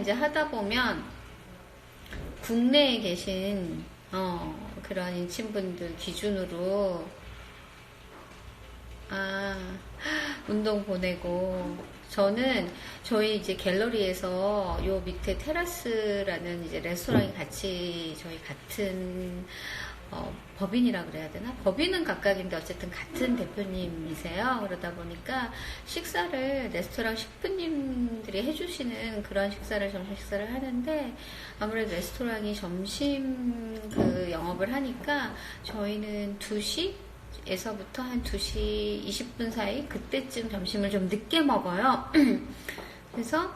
이제 하다 보면 국내에 계신 그런 인친분들 기준으로 운동 보내고, 저는 저희 이제 갤러리에서 요 밑에 테라스라는 이제 레스토랑이 같이 저희 같은 법인이라 그래야 되나? 법인은 각각인데 어쨌든 같은 대표님이세요. 그러다 보니까 식사를 레스토랑 셰프님들이 해주시는 그런 식사를, 점심 식사를 하는데, 아무래도 레스토랑이 점심 그 영업을 하니까 저희는 2시에서부터 한 2시 20분 사이, 그때쯤 점심을 좀 늦게 먹어요. 그래서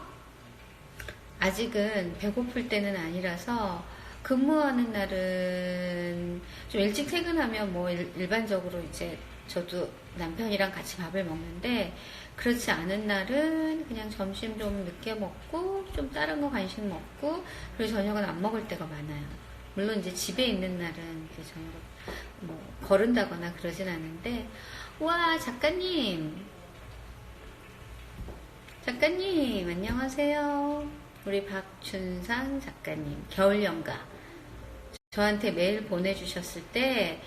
아직은 배고플 때는 아니라서, 근무하는 날은 좀 일찍 퇴근하면 뭐 일반적으로 이제 저도 남편이랑 같이 밥을 먹는데, 그렇지 않은 날은 그냥 점심 좀 늦게 먹고 좀 다른 거 간식 먹고, 그리고 저녁은 안 먹을 때가 많아요. 물론 이제 집에 있는 날은 이렇게 저녁을 뭐 거른다거나 그러진 않는데. 와, 작가님 안녕하세요. 우리 박준상 작가님, 겨울연가. 저한테 메일 보내주셨을 때,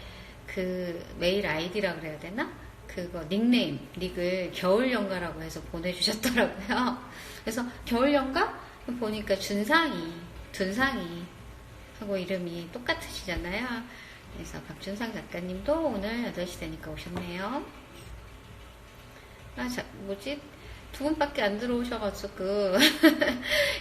그 메일 아이디라 그래야 되나? 그거 닉을 겨울연가라고 해서 보내주셨더라고요. 그래서 겨울연가? 보니까 둔상이 하고 이름이 똑같으시잖아요. 그래서 박준상 작가님도 오늘 8시 되니까 오셨네요. 뭐지? 2분밖에 안 들어오셔가지고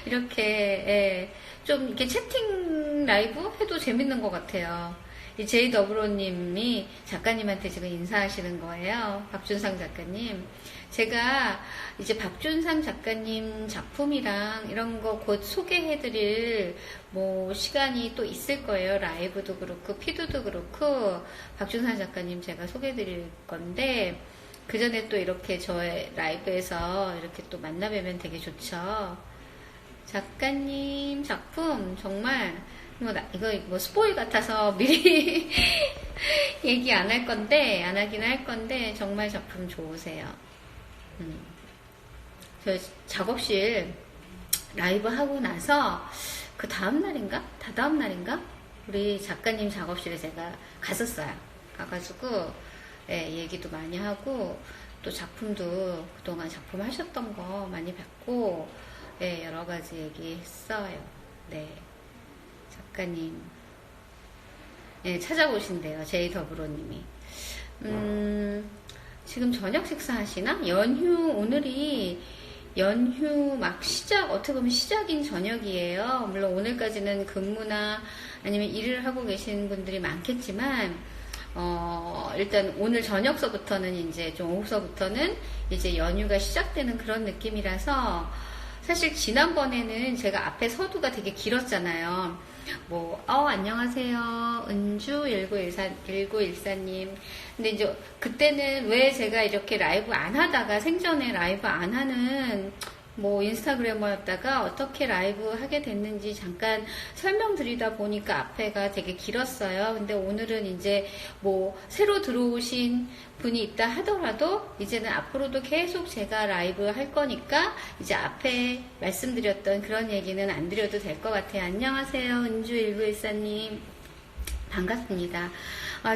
이렇게 좀 이렇게 채팅 라이브 해도 재밌는 것 같아요. 이 제이더브로님이 작가님한테 지금 인사하시는 거예요. 박준상 작가님. 제가 이제 박준상 작가님 작품이랑 이런 거 곧 소개해드릴 뭐 시간이 또 있을 거예요. 라이브도 그렇고 피드도 그렇고 박준상 작가님 제가 소개해드릴 건데, 그 전에 또 이렇게 저의 라이브에서 이렇게 또 만나뵈면 되게 좋죠. 작가님 작품 정말 이거 뭐 스포일 같아서 미리 얘기 안 하긴 할 건데 정말 작품 좋으세요. 저 작업실 라이브 하고 나서 그 다다음 날인가 우리 작가님 작업실에 제가 갔었어요. 가가지고 얘기도 많이 하고, 또 작품도 그동안 작품 하셨던 거 많이 뵙고, 여러 가지 얘기했어요. 네. 작가님. 찾아오신대요. 제이더브로님이. 지금 저녁 식사 하시나? 오늘이 연휴 막 어떻게 보면 시작인 저녁이에요. 물론 오늘까지는 근무나 아니면 일을 하고 계신 분들이 많겠지만, 일단 오늘 저녁서부터는 이제 좀 오후서부터는 이제 연휴가 시작되는 그런 느낌이라서, 사실 지난번에는 제가 앞에 서두가 되게 길었잖아요. 안녕하세요. 은주 1914님. 근데 이제 그때는 왜 제가 이렇게 라이브 안 하다가 생전에 라이브 안 하는 인스타그래머였다가 어떻게 라이브 하게 됐는지 잠깐 설명드리다 보니까 앞에가 되게 길었어요. 근데 오늘은 이제 새로 들어오신 분이 있다 하더라도 이제는 앞으로도 계속 제가 라이브 할 거니까 이제 앞에 말씀드렸던 그런 얘기는 안 드려도 될 것 같아요. 안녕하세요. 은주 1914님. 반갑습니다.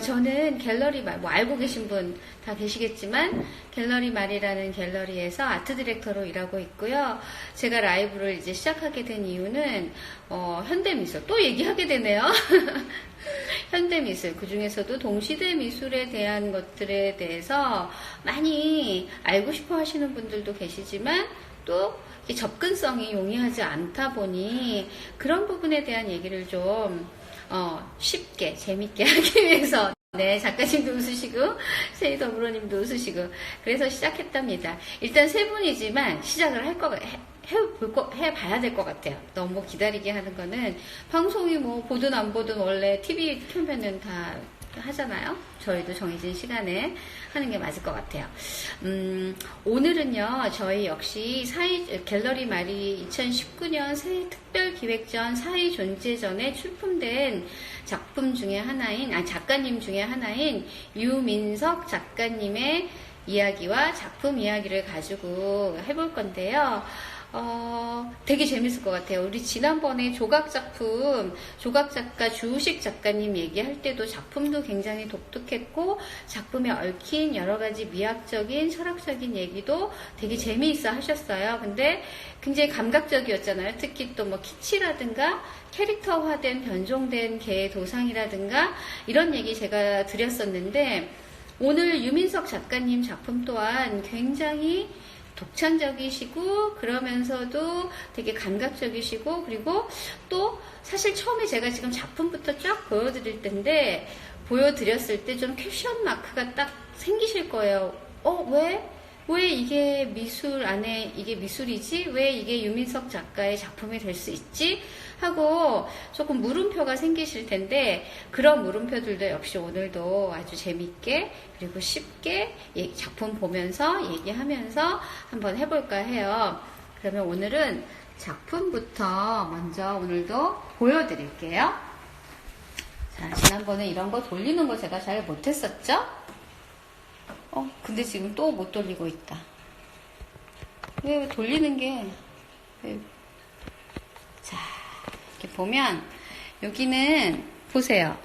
저는 갤러리 말, 알고 계신 분 다 계시겠지만, 갤러리 말이라는 갤러리에서 아트 디렉터로 일하고 있고요. 제가 라이브를 이제 시작하게 된 이유는, 현대미술. 또 얘기하게 되네요. 현대미술, 그 중에서도 동시대 미술에 대한 것들에 대해서 많이 알고 싶어 하시는 분들도 계시지만, 또 접근성이 용이하지 않다 보니, 그런 부분에 대한 얘기를 좀, 쉽게, 재밌게 하기 위해서, 네, 작가님도 웃으시고, 세이더브로님도 웃으시고, 그래서 시작했답니다. 일단 세 분이지만, 시작을 해봐야 될 것 같아요. 너무 기다리게 하는 거는, 방송이 보든 안 보든 원래 TV 켜면은 다 하잖아요. 저희도 정해진 시간에 하는 게 맞을 것 같아요. 오늘은요, 저희 역시 갤러리 말이 2019년 새해 특별기획전 사회 존재전에 출품된 작품 중에 작가님 중에 하나인 유민석 작가님의 이야기와 작품 이야기를 가지고 해볼 건데요. 되게 재밌을 것 같아요. 우리 지난번에 조각작품, 조각작가 주우식 작가님 얘기할 때도 작품도 굉장히 독특했고, 작품에 얽힌 여러 가지 미학적인, 철학적인 얘기도 되게 재미있어 하셨어요. 근데 굉장히 감각적이었잖아요. 특히 또 뭐 키치라든가 캐릭터화된 변종된 개의 도상이라든가 이런 얘기 제가 드렸었는데, 오늘 유민석 작가님 작품 또한 굉장히 독창적이시고 그러면서도 되게 감각적이시고, 그리고 또 사실 처음에 제가 지금 작품부터 쫙 보여드릴 텐데, 보여드렸을 때 좀 퀘션 마크가 딱 생기실 거예요. 왜 이게 미술 안에 이게 미술이지? 왜 이게 유민석 작가의 작품이 될 수 있지? 하고 조금 물음표가 생기실 텐데, 그런 물음표들도 역시 오늘도 아주 재밌게 그리고 쉽게 작품 보면서 얘기하면서 한번 해볼까 해요. 그러면 오늘은 작품부터 먼저 오늘도 보여드릴게요. 자, 지난번에 이런 거 돌리는 거 제가 잘 못했었죠? 근데 지금 또 못 돌리고 있다. 왜 돌리는 게, 자, 이렇게 보면, 여기는, 보세요.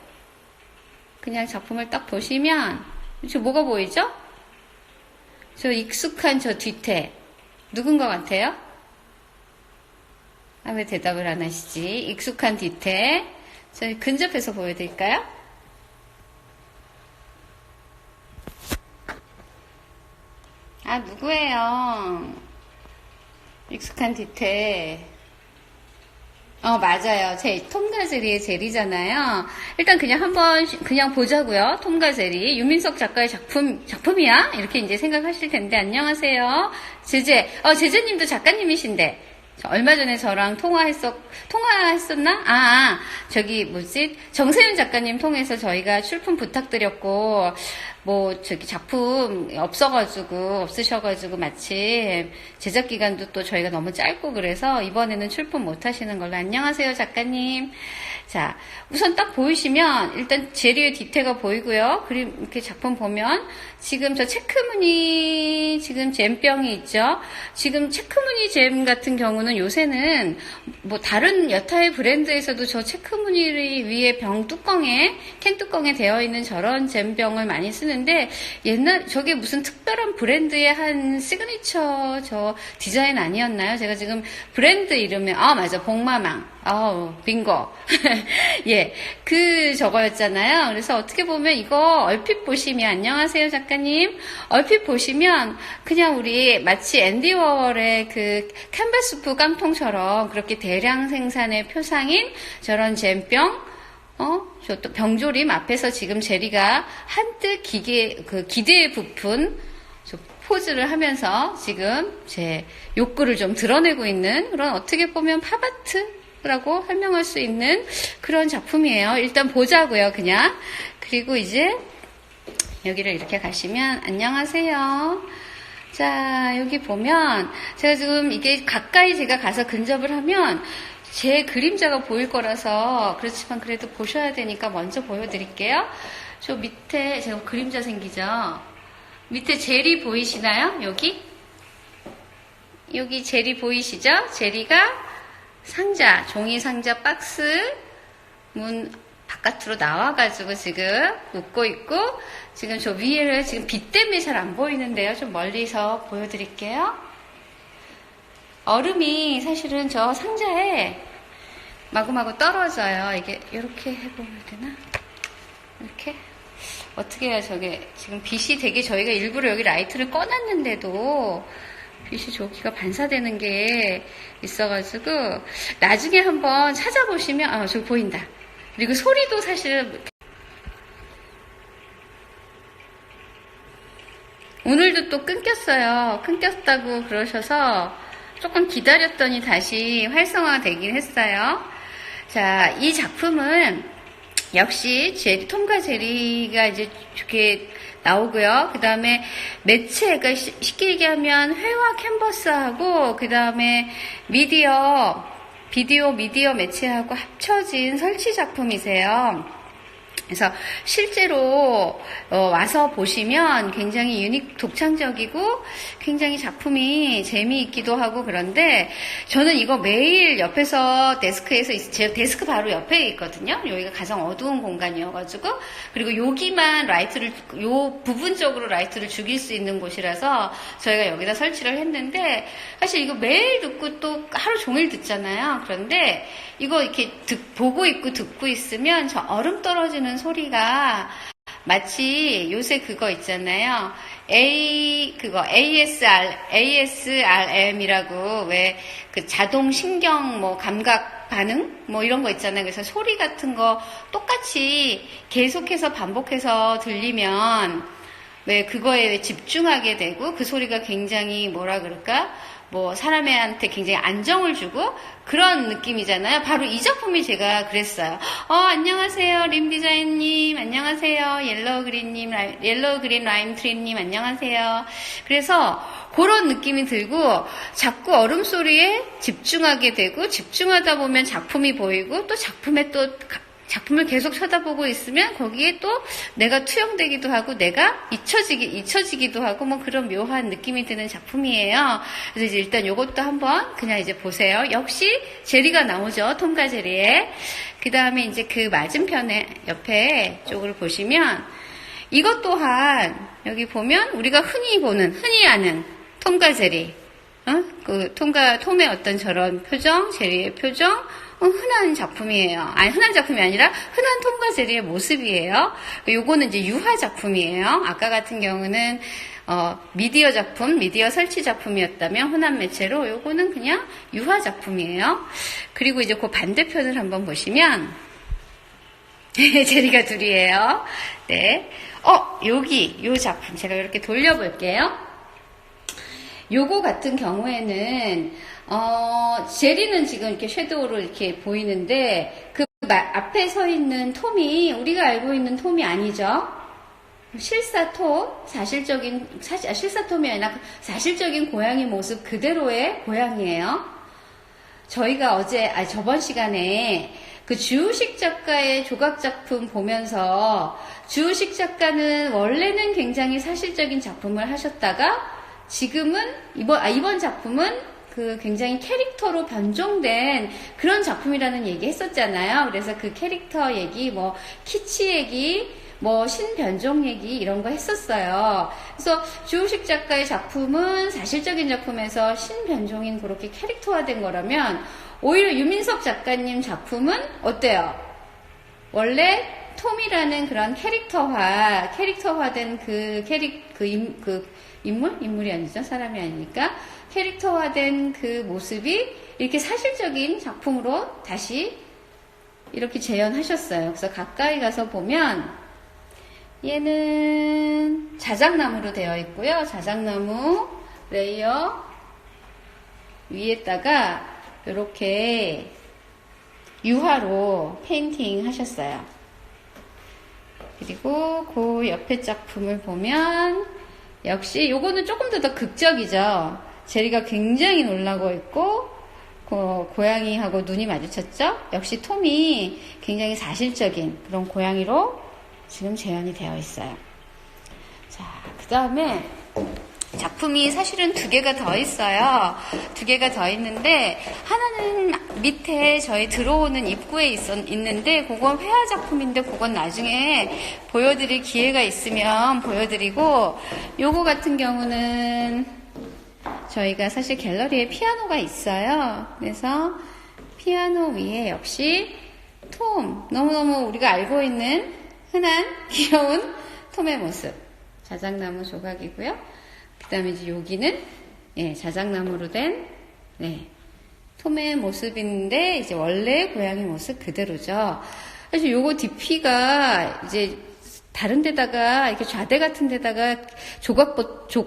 그냥 작품을 딱 보시면, 저 뭐가 보이죠? 저 익숙한 저 뒤태. 누군 것 같아요? 왜 대답을 안 하시지? 익숙한 뒤태. 저 근접해서 보여드릴까요? 누구예요? 익숙한 뒤태. 맞아요. 톰과 제리의 제리잖아요. 일단 그냥 한번 그냥 보자고요. 톰과 제리. 유민석 작가의 작품이야? 이렇게 이제 생각하실 텐데, 안녕하세요. 제재님도 작가님이신데. 얼마 전에 저랑 통화했었나? 정세윤 작가님 통해서 저희가 출품 부탁드렸고, 작품 없으셔가지고 마침 제작 기간도 또 저희가 너무 짧고 그래서 이번에는 출품 못 하시는 걸로. 안녕하세요, 작가님. 자, 우선 딱 보이시면 일단 제리의 뒤태가 보이고요. 그리고 이렇게 작품 보면 지금 저 체크무늬 지금 잼병이 있죠. 지금 체크무늬 잼 같은 경우는 요새는 다른 여타의 브랜드에서도 저 체크무늬 위에 캔 뚜껑에 되어 있는 저런 잼병을 많이 쓰는데, 저게 무슨 특별한 브랜드의 한 시그니처 저 디자인 아니었나요? 제가 지금 브랜드 이름에, 맞아, 복마망. 빙고. 예, 저거였잖아요. 그래서 어떻게 보면 이거 얼핏 보시면, 안녕하세요, 작가님. 얼핏 보시면 그냥 우리 마치 앤디 워홀의 캔버스프 깡통처럼 그렇게 대량 생산의 표상인 저런 잼병, 저또 병조림 앞에서 지금 제리가 한뜻 기대에 부푼 포즈를 하면서 지금 제 욕구를 좀 드러내고 있는 그런, 어떻게 보면 팝아트라고 설명할 수 있는 그런 작품이에요. 일단 보자고요, 그냥. 그리고 이제 여기를 이렇게 가시면, 안녕하세요. 자, 여기 보면 제가 지금 이게 가까이 제가 가서 근접을 하면 제 그림자가 보일 거라서, 그렇지만 그래도 보셔야 되니까 먼저 보여드릴게요. 저 밑에 제가 그림자 생기죠? 밑에 제리 보이시나요? 여기 제리 보이시죠? 제리가 종이 상자 박스 문 바깥으로 나와가지고 지금 웃고 있고, 지금 저 위에를 지금 빛 때문에 잘 안 보이는데요. 좀 멀리서 보여드릴게요. 얼음이 사실은 저 상자에 마구마구 떨어져요. 이게 이렇게 해보면 되나? 이렇게? 어떻게 해야 저게, 지금 빛이 되게, 저희가 일부러 여기 라이트를 꺼놨는데도 빛이 저기가 반사되는 게 있어가지고, 나중에 한번 찾아보시면, 저기 보인다. 그리고 소리도 사실, 오늘도 또 끊겼어요. 끊겼다고 그러셔서 조금 기다렸더니 다시 활성화되긴 했어요. 자, 이 작품은 역시 톰과 제리가 이제 이렇게 나오고요. 그 다음에 매체가 쉽게 얘기하면 회화 캔버스하고, 그 다음에 미디어 매체하고 합쳐진 설치 작품이세요. 그래서 실제로 와서 보시면 굉장히 독창적이고 굉장히 작품이 재미있기도 하고 그런데 저는 이거 매일 옆에서 데스크에서 제 데스크 바로 옆에 있거든요. 여기가 가장 어두운 공간이어가지고 그리고 여기만 요 부분 쪽으로 라이트를 죽일 수 있는 곳이라서 저희가 여기다 설치를 했는데 사실 이거 매일 듣고 또 하루 종일 듣잖아요. 그런데 이거 이렇게 보고 있고 듣고 있으면 저 얼음 떨어지는 소리가 마치 요새 그거 있잖아요. ASRM이라고 왜 그 자동 신경 뭐 감각 반응 뭐 이런 거 있잖아요. 그래서 소리 같은 거 똑같이 계속해서 반복해서 들리면 왜 그거에 집중하게 되고 그 소리가 굉장히 뭐라 그럴까? 뭐 사람한테 굉장히 안정을 주고 그런 느낌이잖아요. 바로 이 작품이 제가 그랬어요. 안녕하세요 림 디자인님, 안녕하세요 옐로우 그린 라임 트리님, 안녕하세요. 그래서 그런 느낌이 들고 자꾸 얼음 소리에 집중하게 되고 집중하다 보면 작품이 보이고 또 작품을 계속 쳐다보고 있으면 거기에 또 내가 투영되기도 하고 내가 잊혀지기도 하고 뭐 그런 묘한 느낌이 드는 작품이에요. 그래서 이제 일단 요것도 한번 그냥 이제 보세요. 역시 제리가 나오죠. 톰과 제리에. 그 다음에 이제 그 맞은편에 옆에 쪽을 보시면 이것 또한 여기 보면 우리가 흔히 아는 톰과 제리. 톰의 어떤 저런 표정, 제리의 표정, 흔한 작품이에요. 아니, 흔한 작품이 아니라 흔한 톰과 제리의 모습이에요. 요거는 이제 유화 작품이에요. 아까 같은 경우는 미디어 작품, 미디어 설치 작품이었다면 흔한 매체로 요거는 그냥 유화 작품이에요. 그리고 이제 그 반대편을 한번 보시면 제리가 둘이에요. 네. 요 작품 제가 이렇게 돌려볼게요. 요거 같은 경우에는 제리는 지금 이렇게 섀도우로 이렇게 보이는데 그 앞에 서 있는 톰이 우리가 알고 있는 톰이 아니죠. 실사톰이 아니라 사실적인 고양이 모습 그대로의 고양이에요. 저희가 저번 시간에 그 주우식 작가의 조각작품 보면서 주우식 작가는 원래는 굉장히 사실적인 작품을 하셨다가 지금은 이번 작품은 그 굉장히 캐릭터로 변종된 그런 작품이라는 얘기 했었잖아요. 그래서 그 캐릭터 얘기, 뭐 키치 얘기, 뭐 신변종 얘기 이런 거 했었어요. 그래서 주우식 작가의 작품은 사실적인 작품에서 신변종인 그렇게 캐릭터화된 거라면 오히려 유민석 작가님 작품은 어때요? 원래 톰이라는 그런 캐릭터화된 인물이 아니죠. 사람이 아니니까. 캐릭터화된 그 모습이 이렇게 사실적인 작품으로 다시 이렇게 재현하셨어요. 그래서 가까이 가서 보면 얘는 자작나무로 되어 있고요. 자작나무 레이어 위에다가 이렇게 유화로 페인팅 하셨어요. 그리고 그 옆에 작품을 보면 역시 요거는 조금 더 극적이죠. 제리가 굉장히 놀라고 있고 고양이하고 눈이 마주쳤죠. 역시 톰이 굉장히 사실적인 그런 고양이로 지금 재현이 되어 있어요. 자, 그 다음에 작품이 사실은 2개가 더 있어요. 2개가 더 있는데 하나는 밑에 저희 들어오는 입구에 있는데 그건 회화 작품인데 그건 나중에 보여드릴 기회가 있으면 보여드리고 요거 같은 경우는 저희가 사실 갤러리에 피아노가 있어요. 그래서 피아노 위에 역시 톰, 너무너무 우리가 알고 있는 흔한 귀여운 톰의 모습. 자작나무 조각이고요. 그 다음에 이제 여기는 자작나무로 된 톰의 모습인데 이제 원래 고양이 모습 그대로죠. 사실 요거 DP가 이제 다른 데다가 이렇게 좌대 같은 데다가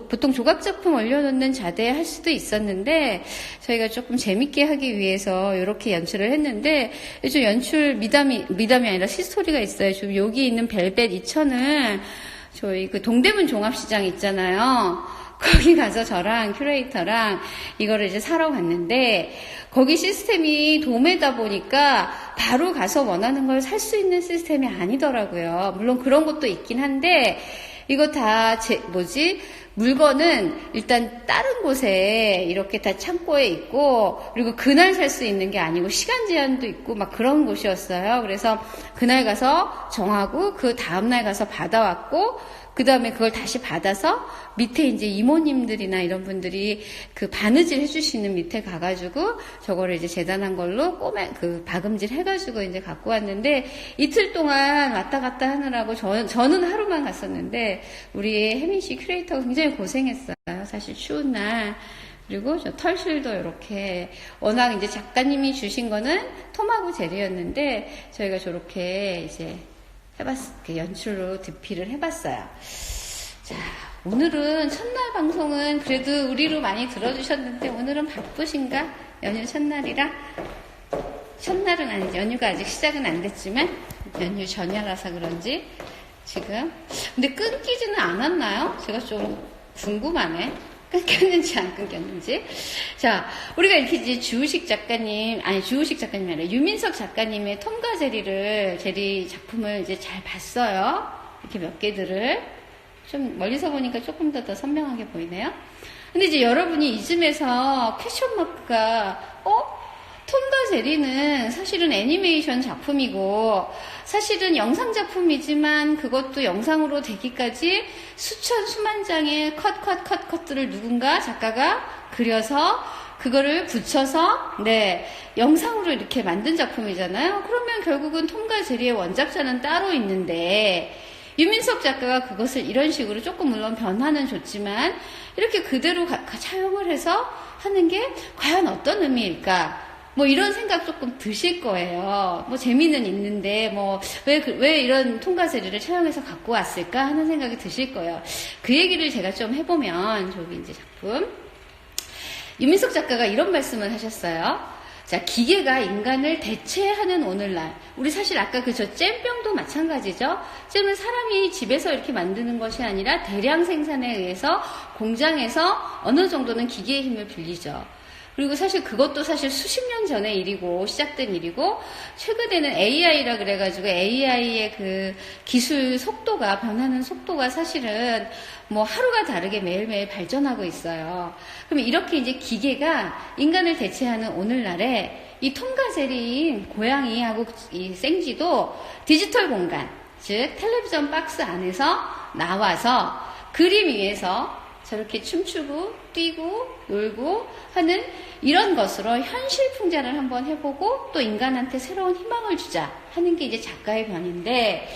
보통 조각 작품 올려놓는 좌대 할 수도 있었는데 저희가 조금 재밌게 하기 위해서 이렇게 연출을 했는데 좀 연출 미담이 아니라 시스토리가 있어요. 지금 여기 있는 벨벳 2000을 저희 그 동대문 종합시장 있잖아요. 거기 가서 저랑 큐레이터랑 이거를 이제 사러 갔는데 거기 시스템이 도매다 보니까 바로 가서 원하는 걸 살 수 있는 시스템이 아니더라고요. 물론 그런 것도 있긴 한데 이거 다 물건은 일단 다른 곳에 이렇게 다 창고에 있고, 그리고 그날 살 수 있는 게 아니고 시간 제한도 있고 막 그런 곳이었어요. 그래서 그날 가서 정하고 그 다음날 가서 받아왔고, 그 다음에 그걸 다시 받아서 밑에 이제 이모님들이나 이런 분들이 그 바느질 해주시는 밑에 가가지고 저거를 이제 재단한 걸로 박음질 해가지고 이제 갖고 왔는데, 이틀 동안 왔다 갔다 하느라고 저는 하루만 갔었는데 우리 혜민 씨 큐레이터가 굉장히 고생했어요. 사실 추운 날. 그리고 저 털실도 이렇게, 워낙 이제 작가님이 주신 거는 톰하고 젤이었는데 저희가 저렇게 이제 연출로 DP를 해봤어요. 자, 오늘은 첫날 방송은 그래도 우리로 많이 들어주셨는데 오늘은 바쁘신가? 연휴 첫날이라? 첫날은 아니지. 연휴가 아직 시작은 안 됐지만 연휴 전야라서 그런지 지금. 근데 끊기지는 않았나요? 제가 좀 궁금하네. 끊겼는지 안 끊겼는지. 자, 우리가 이렇게 이제 주우식 작가님이 아니라 유민석 작가님의 톰과 제리 작품을 이제 잘 봤어요. 이렇게 몇 개들을. 좀 멀리서 보니까 조금 더 선명하게 보이네요. 근데 이제 여러분이 이쯤에서 퀘션 마크가, 톰과 제리는 사실은 애니메이션 작품이고, 사실은 영상 작품이지만 그것도 영상으로 되기까지 수만 장의 컷들을 누군가 작가가 그려서 그거를 붙여서 영상으로 이렇게 만든 작품이잖아요. 그러면 결국은 톰과 제리의 원작자는 따로 있는데, 유민석 작가가 그것을 이런 식으로 조금 물론 변화는 줬지만 이렇게 그대로 차용을 해서 하는 게 과연 어떤 의미일까? 이런 생각 조금 드실 거예요. 재미는 있는데, 왜 이런 톰과 제리를 차용해서 갖고 왔을까 하는 생각이 드실 거예요. 그 얘기를 제가 좀 해보면, 저기 이제 작품. 유민석 작가가 이런 말씀을 하셨어요. 자, 기계가 인간을 대체하는 오늘날. 우리 사실 아까 잼병도 마찬가지죠. 잼은 사람이 집에서 이렇게 만드는 것이 아니라 대량 생산에 의해서 공장에서 어느 정도는 기계의 힘을 빌리죠. 그리고 사실 그것도 사실 수십 년 전의 일이고 시작된 일이고, 최근에는 AI라 그래가지고 AI의 그 기술 속도가, 변하는 속도가 사실은 하루가 다르게 매일매일 발전하고 있어요. 그러면 이렇게 이제 기계가 인간을 대체하는 오늘날에 이 톰과 제리인 고양이하고 이 생쥐도 디지털 공간, 즉 텔레비전 박스 안에서 나와서 그림 위에서 저렇게 춤추고 뛰고 놀고 하는 이런 것으로 현실 풍자를 한번 해보고 또 인간한테 새로운 희망을 주자 하는 게 이제 작가의 변인데,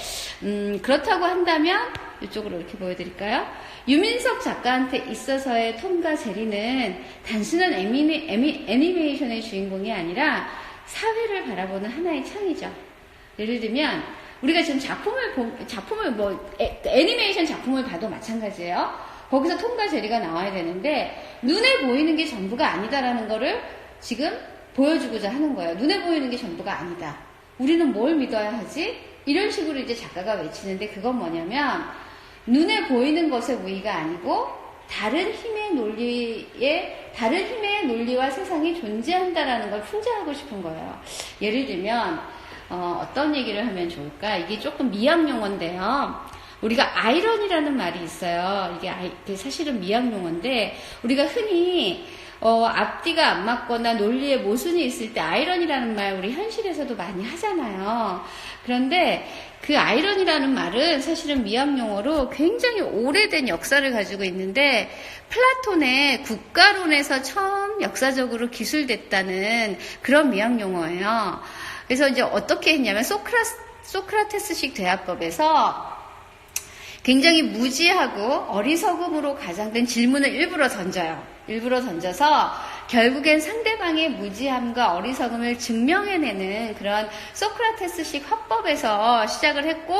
그렇다고 한다면 이쪽으로 이렇게 보여드릴까요? 유민석 작가한테 있어서의 톰과 제리는 단순한 애니메이션의 주인공이 아니라 사회를 바라보는 하나의 창이죠. 예를 들면 우리가 지금 애니메이션 작품을 봐도 마찬가지예요. 거기서 톰과 제리가 나와야 되는데 눈에 보이는 게 전부가 아니다라는 거를 지금 보여주고자 하는 거예요. 눈에 보이는 게 전부가 아니다. 우리는 뭘 믿어야 하지? 이런 식으로 이제 작가가 외치는데, 그건 뭐냐면 눈에 보이는 것의 우위가 아니고 다른 힘의 논리와 세상이 존재한다라는 걸 풍자하고 싶은 거예요. 예를 들면 어떤 얘기를 하면 좋을까? 이게 조금 미학 용어인데요. 우리가 아이러니라는 말이 있어요. 이게 사실은 미학 용어인데, 우리가 흔히 앞뒤가 안 맞거나 논리에 모순이 있을 때 아이러니라는 말 우리 현실에서도 많이 하잖아요. 그런데 그 아이러니라는 말은 사실은 미학 용어로 굉장히 오래된 역사를 가지고 있는데, 플라톤의 국가론에서 처음 역사적으로 기술됐다는 그런 미학 용어예요. 그래서 이제 어떻게 했냐면 소크라테스식 대화법에서 굉장히 무지하고 어리석음으로 가장된 질문을 일부러 던져요. 일부러 던져서 결국엔 상대방의 무지함과 어리석음을 증명해내는 그런 소크라테스식 화법에서 시작을 했고,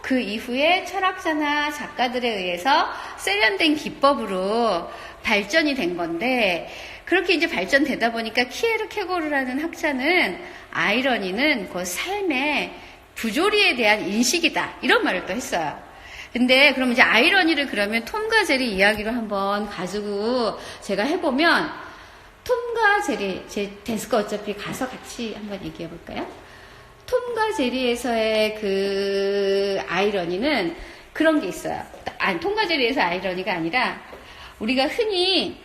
그 이후에 철학자나 작가들에 의해서 세련된 기법으로 발전이 된 건데, 그렇게 이제 발전되다 보니까 키에르케고르라는 학자는 아이러니는 그 삶의 부조리에 대한 인식이다, 이런 말을 또 했어요. 근데 그럼 이제 아이러니를 그러면 톰과 제리 이야기로 한번 가지고 제가 해보면, 톰과 제리, 제 데스크 어차피 가서 같이 한번 얘기해 볼까요? 톰과 제리에서의 그 아이러니는 그런 게 있어요. 아니, 톰과 제리에서 아이러니가 아니라 우리가 흔히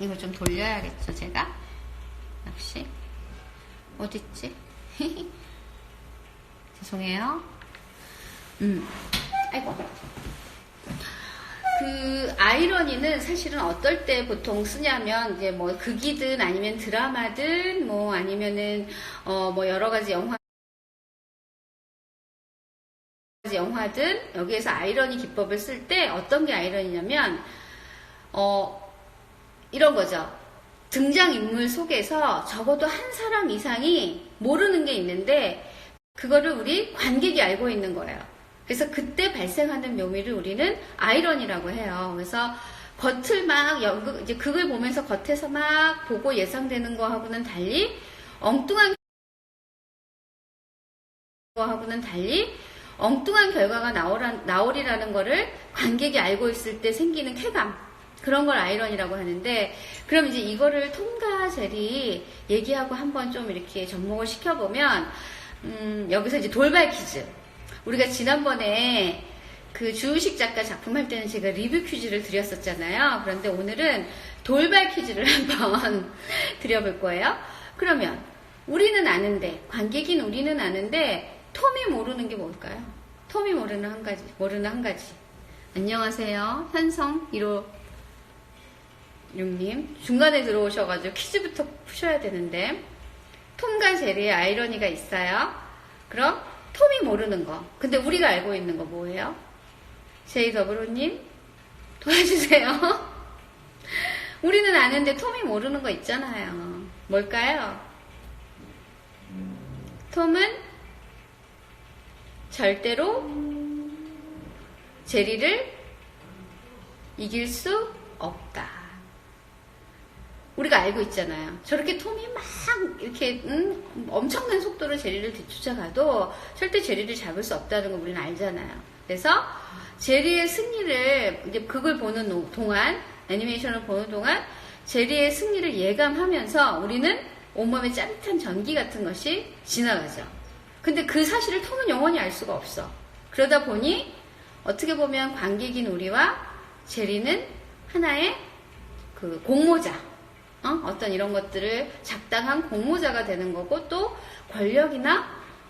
이거 좀 돌려야겠죠, 제가? 역시 어딨지? 죄송해요. 아이고. 그 아이러니는 사실은 어떨 때 보통 쓰냐면 이제 뭐 극이든 아니면 드라마든 뭐 아니면은 뭐 여러 가지 영화든 여기에서 아이러니 기법을 쓸 때 어떤 게 아이러니냐면 이런 거죠. 등장인물 속에서 적어도 한 사람 이상이 모르는 게 있는데 그거를 우리 관객이 알고 있는 거예요. 그래서 그때 발생하는 묘미를 우리는 아이러니라고 해요. 그래서 겉을 막 이제 극을 보면서 겉에서 막 보고 예상되는 거하고는 달리 엉뚱한 결과가 나오리라는 거를 관객이 알고 있을 때 생기는 쾌감, 그런 걸 아이러니라고 하는데, 그럼 이제 이거를 톰과 제리 얘기하고 한번 좀 이렇게 접목을 시켜보면 여기서 이제 돌발 퀴즈. 우리가 지난번에 그 주우식 작가 작품 할 때는 제가 리뷰 퀴즈를 드렸었잖아요. 그런데 오늘은 돌발 퀴즈를 한번 드려볼 거예요. 그러면 우리는 아는데, 관객인 우리는 아는데 톰이 모르는 게 뭘까요? 톰이 모르는 한 가지. 안녕하세요. 현성 156님. 중간에 들어오셔가지고 퀴즈부터 푸셔야 되는데, 톰과 제리의 아이러니가 있어요. 그럼 톰이 모르는 거. 근데 우리가 알고 있는 거 뭐예요? 제이더블로님 도와주세요. 우리는 아는데 톰이 모르는 거 있잖아요. 뭘까요? 톰은 절대로 제리를 이길 수 없다. 우리가 알고 있잖아요. 저렇게 톰이 막 이렇게 엄청난 속도로 제리를 뒤쫓아가도 절대 제리를 잡을 수 없다는 거 우리는 알잖아요. 그래서 제리의 승리를 이제 극을 보는 동안, 애니메이션을 보는 동안 제리의 승리를 예감하면서 우리는 온몸에 짜릿한 전기 같은 것이 지나가죠. 근데 그 사실을 톰은 영원히 알 수가 없어. 그러다 보니 어떻게 보면 관객인 우리와 제리는 하나의 그 공모자, 어떤 이런 것들을 작당한 공모자가 되는 거고, 또 권력이나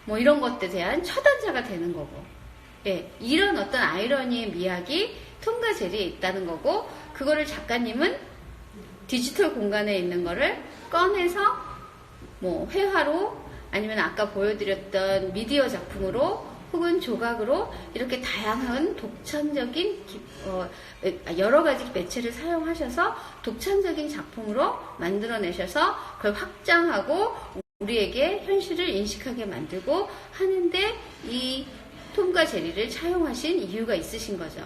뭐 이런 것들에 대한 처단자가 되는 거고, 예, 이런 어떤 아이러니의 미학이 톰과 제리에 있다는 거고, 그거를 작가님은 디지털 공간에 있는 거를 꺼내서 뭐 회화로 아니면 아까 보여드렸던 미디어 작품으로 혹은 조각으로 이렇게 다양한 독창적인 여러 가지 매체를 사용하셔서 독창적인 작품으로 만들어내셔서 그걸 확장하고 우리에게 현실을 인식하게 만들고 하는데 이 톰과 제리를 차용하신 이유가 있으신 거죠.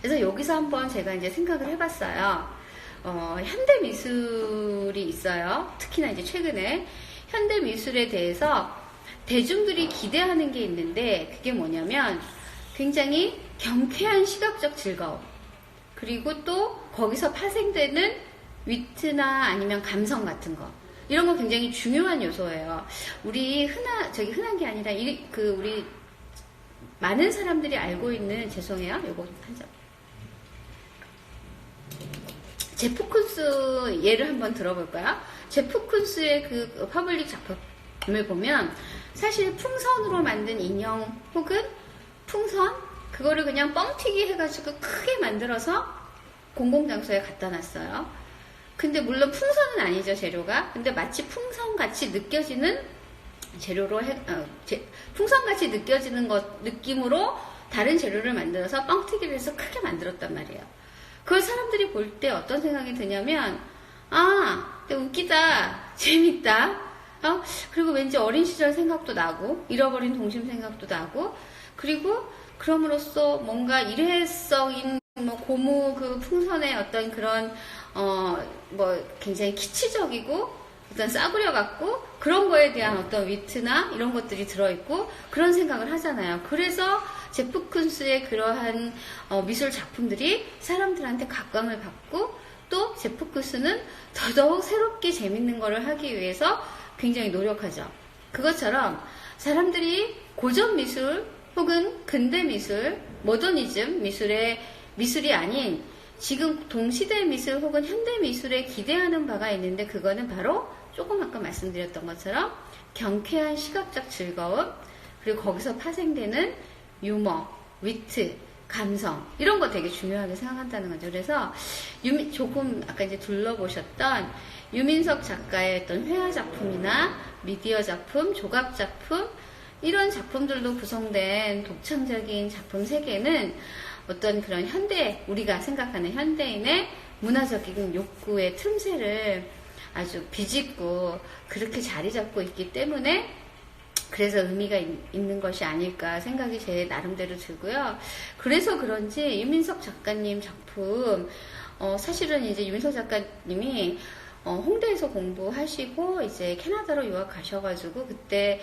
그래서 여기서 한번 제가 이제 생각을 해봤어요. 현대 미술이 있어요. 특히나 이제 최근에 현대 미술에 대해서 대중들이 기대하는 게 있는데, 그게 뭐냐면 굉장히 경쾌한 시각적 즐거움, 그리고 또 거기서 파생되는 위트나 아니면 감성 같은 거, 이런 거 굉장히 중요한 요소예요. 우리 흔한 게 아니라 우리 많은 사람들이 알고 있는, 죄송해요, 요거 한 점. 제프 쿤스 예를 한번 들어볼까요? 제프 쿤스의 그 퍼블릭 작품을 보면 사실 풍선으로 만든 인형 혹은 풍선, 그거를 그냥 뻥튀기 해가지고 크게 만들어서 공공장소에 갖다 놨어요. 근데 물론 풍선은 아니죠, 재료가. 근데 마치 풍선같이 느껴지는 재료로 풍선같이 느껴지는 느낌으로 다른 재료를 만들어서 뻥튀기를 해서 크게 만들었단 말이에요. 그걸 사람들이 볼 때 어떤 생각이 드냐면, 웃기다, 재밌다, 그리고 왠지 어린 시절 생각도 나고, 잃어버린 동심 생각도 나고, 그리고 그럼으로써 뭔가 일회성인 고무 그 풍선의 어떤 그런, 굉장히 키치적이고, 어떤 싸구려 같고, 그런 거에 대한 어떤 위트나 이런 것들이 들어있고, 그런 생각을 하잖아요. 그래서 제프 쿤스의 그러한 미술 작품들이 사람들한테 각광을 받고, 또 제프 쿤스는 더더욱 새롭게 재밌는 거를 하기 위해서 굉장히 노력하죠. 그것처럼 사람들이 고전 미술 혹은 근대 미술, 모더니즘 미술이 아닌 지금 동시대 미술 혹은 현대 미술에 기대하는 바가 있는데, 그거는 바로 조금 아까 말씀드렸던 것처럼 경쾌한 시각적 즐거움, 그리고 거기서 파생되는 유머, 위트, 감성, 이런 거 되게 중요하게 생각한다는 거죠. 그래서 조금 아까 이제 둘러보셨던 유민석 작가의 어떤 회화 작품이나 미디어 작품, 조각 작품, 이런 작품들로 구성된 독창적인 작품 세계는 어떤 그런 우리가 생각하는 현대인의 문화적인 욕구의 틈새를 아주 비집고 그렇게 자리 잡고 있기 때문에, 그래서 의미가 있는 것이 아닐까 생각이 제 나름대로 들고요. 그래서 그런지 유민석 작가님 작품, 사실은 이제 유민석 작가님이 홍대에서 공부하시고 이제 캐나다로 유학 가셔가지고 그때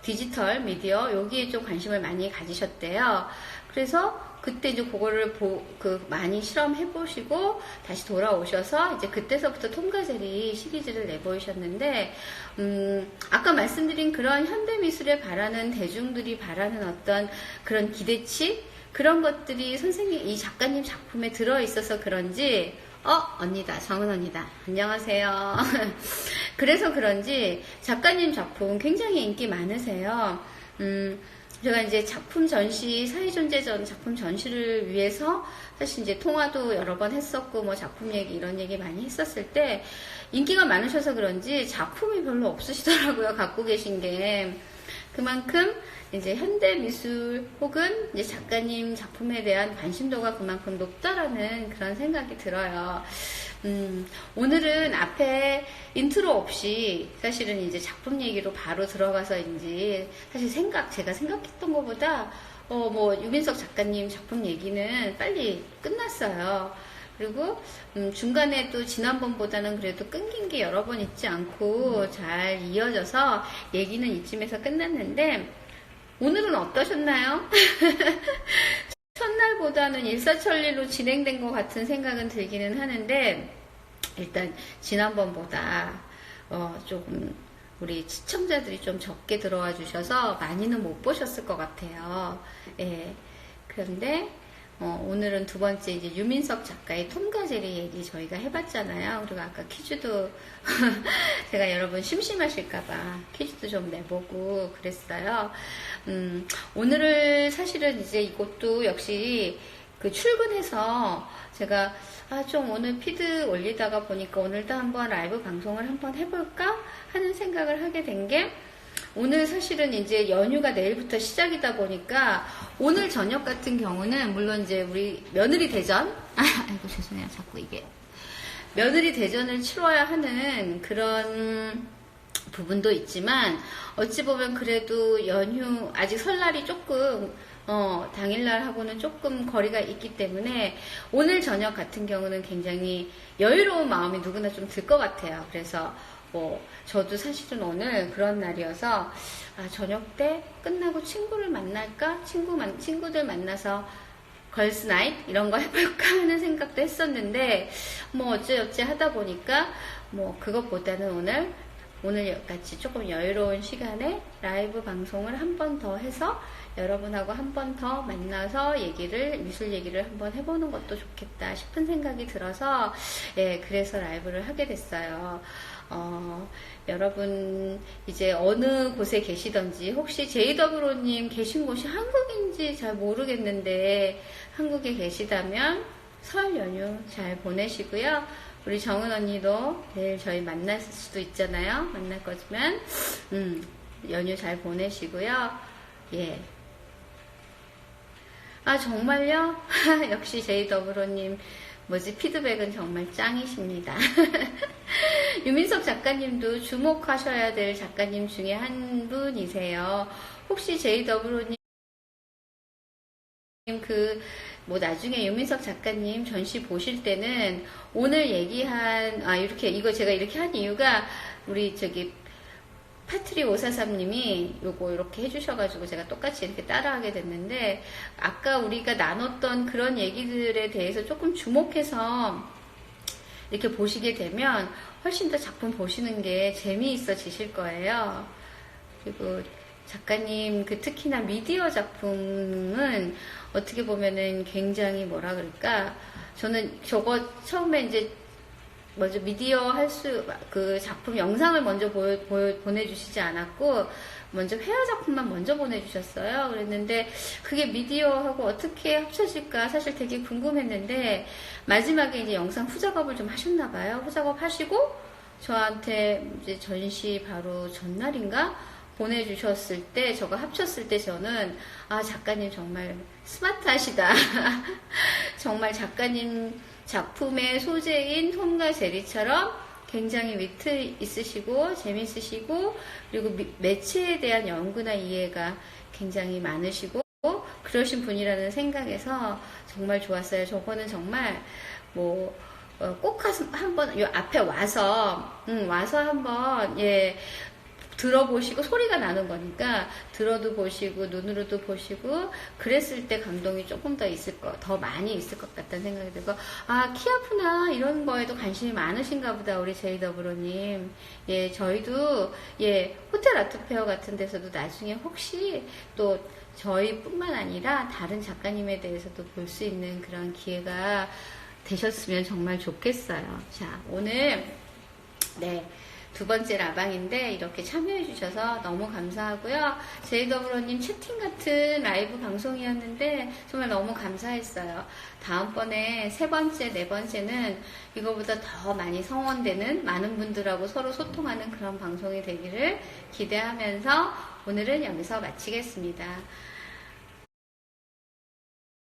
디지털 미디어 여기에 좀 관심을 많이 가지셨대요. 그래서 그때 이제 그거를 많이 실험해보시고 다시 돌아오셔서 이제 그때서부터 톰과 제리 시리즈를 내보이셨는데, 아까 말씀드린 그런 현대미술에 바라는 대중들이 바라는 어떤 그런 기대치? 그런 것들이 이 작가님 작품에 들어있어서 그런지, 언니다, 정은 언니다. 안녕하세요. 그래서 그런지 작가님 작품 굉장히 인기 많으세요. 제가 이제 사회존재전 작품 전시를 위해서 사실 이제 통화도 여러 번 했었고, 뭐 작품 얘기, 이런 얘기 많이 했었을 때 인기가 많으셔서 그런지 작품이 별로 없으시더라고요. 갖고 계신 게. 그만큼 이제 현대 미술 혹은 이제 작가님 작품에 대한 관심도가 그만큼 높다라는 그런 생각이 들어요. 오늘은 앞에 인트로 없이 사실은 이제 작품 얘기로 바로 들어가서인지, 사실 제가 생각했던 것보다 유민석 작가님 작품 얘기는 빨리 끝났어요. 그리고 중간에 또 지난번보다는 그래도 끊긴 게 여러 번 있지 않고 잘 이어져서 얘기는 이쯤에서 끝났는데, 오늘은 어떠셨나요? 첫날보다는 일사천리로 진행된 것 같은 생각은 들기는 하는데, 일단 지난번보다 조금 우리 시청자들이 좀 적게 들어와 주셔서 많이는 못 보셨을 것 같아요. 예. 그런데 오늘은 두 번째 이제 유민석 작가의 톰과 제리 얘기 저희가 해봤잖아요. 그리고 아까 퀴즈도 제가 여러분 심심하실까봐 퀴즈도 좀 내보고 그랬어요. 오늘을 사실은 이제 이것도 역시 출근해서 제가 좀 오늘 피드 올리다가 보니까 오늘도 한번 라이브 방송을 한번 해볼까 하는 생각을 하게 된 게, 오늘 사실은 이제 연휴가 내일부터 시작이다 보니까 오늘 저녁 같은 경우는 물론 이제 우리 며느리 대전, 아이고 죄송해요, 자꾸 이게 며느리 대전을 치러야 하는 그런 부분도 있지만, 어찌 보면 그래도 연휴 아직 설날이 조금 당일날하고는 조금 거리가 있기 때문에 오늘 저녁 같은 경우는 굉장히 여유로운 마음이 누구나 좀 들 것 같아요. 그래서 저도 사실은 오늘 그런 날이어서 저녁 때 끝나고 친구를 만날까? 친구들 만나서 걸스 나잇 이런 거 해볼까 하는 생각도 했었는데, 어찌어찌 하다 보니까 그것보다는 오늘 같이 조금 여유로운 시간에 라이브 방송을 한 번 더 해서 여러분하고 한 번 더 만나서 미술 얘기를 한번 해보는 것도 좋겠다 싶은 생각이 들어서, 그래서 라이브를 하게 됐어요. 여러분 이제 어느 곳에 계시던지, 혹시 JW님 계신 곳이 한국인지 잘 모르겠는데 한국에 계시다면 설 연휴 잘 보내시고요. 우리 정은 언니도 내일 저희 만날 수도 있잖아요. 만날 거지만 연휴 잘 보내시고요. 예. 정말요? 역시 JW님 피드백은 정말 짱이십니다. 유민석 작가님도 주목하셔야 될 작가님 중에 한 분이세요. 혹시 JW님 나중에 유민석 작가님 전시 보실 때는 오늘 얘기한, 제가 이렇게 한 이유가 우리 파트리 543님이 요거 이렇게 해주셔가지고 제가 똑같이 이렇게 따라하게 됐는데, 아까 우리가 나눴던 그런 얘기들에 대해서 조금 주목해서 이렇게 보시게 되면 훨씬 더 작품 보시는 게 재미있어지실 거예요. 그리고 작가님 그 특히나 미디어 작품은 어떻게 보면은 굉장히 뭐라 그럴까, 저는 저거 처음에 이제 먼저 미디어 그 작품 영상을 먼저 보내주시지 않았고, 먼저 회화 작품만 먼저 보내주셨어요. 그랬는데, 그게 미디어하고 어떻게 합쳐질까 사실 되게 궁금했는데, 마지막에 이제 영상 후작업을 좀 하셨나봐요. 후작업 하시고, 저한테 이제 전시 바로 전날인가? 보내주셨을 때, 저거 합쳤을 때 저는, 아, 작가님 정말 스마트하시다. 정말 작가님 작품의 소재인 톰과 제리처럼 굉장히 위트 있으시고 재밌으시고, 그리고 매체에 대한 연구나 이해가 굉장히 많으시고 그러신 분이라는 생각에서 정말 좋았어요. 저거는 정말 꼭 한번 요 앞에 와서 한번 들어보시고, 소리가 나는 거니까 들어도 보시고 눈으로도 보시고 그랬을 때 감동이 조금 더 많이 있을 것 같다는 생각이 들고, 아, 키아프나 이런 거에도 관심이 많으신가 보다, 우리 제이더브로님. 저희도 호텔 아트페어 같은 데서도 나중에 혹시 또 저희뿐만 아니라 다른 작가님에 대해서도 볼 수 있는 그런 기회가 되셨으면 정말 좋겠어요. 자, 오늘 두 번째 라방인데 이렇게 참여해 주셔서 너무 감사하고요. 제이더브로님 채팅 같은 라이브 방송이었는데 정말 너무 감사했어요. 다음번에 세 번째, 네 번째는 이거보다 더 많이 성원되는, 많은 분들하고 서로 소통하는 그런 방송이 되기를 기대하면서 오늘은 여기서 마치겠습니다.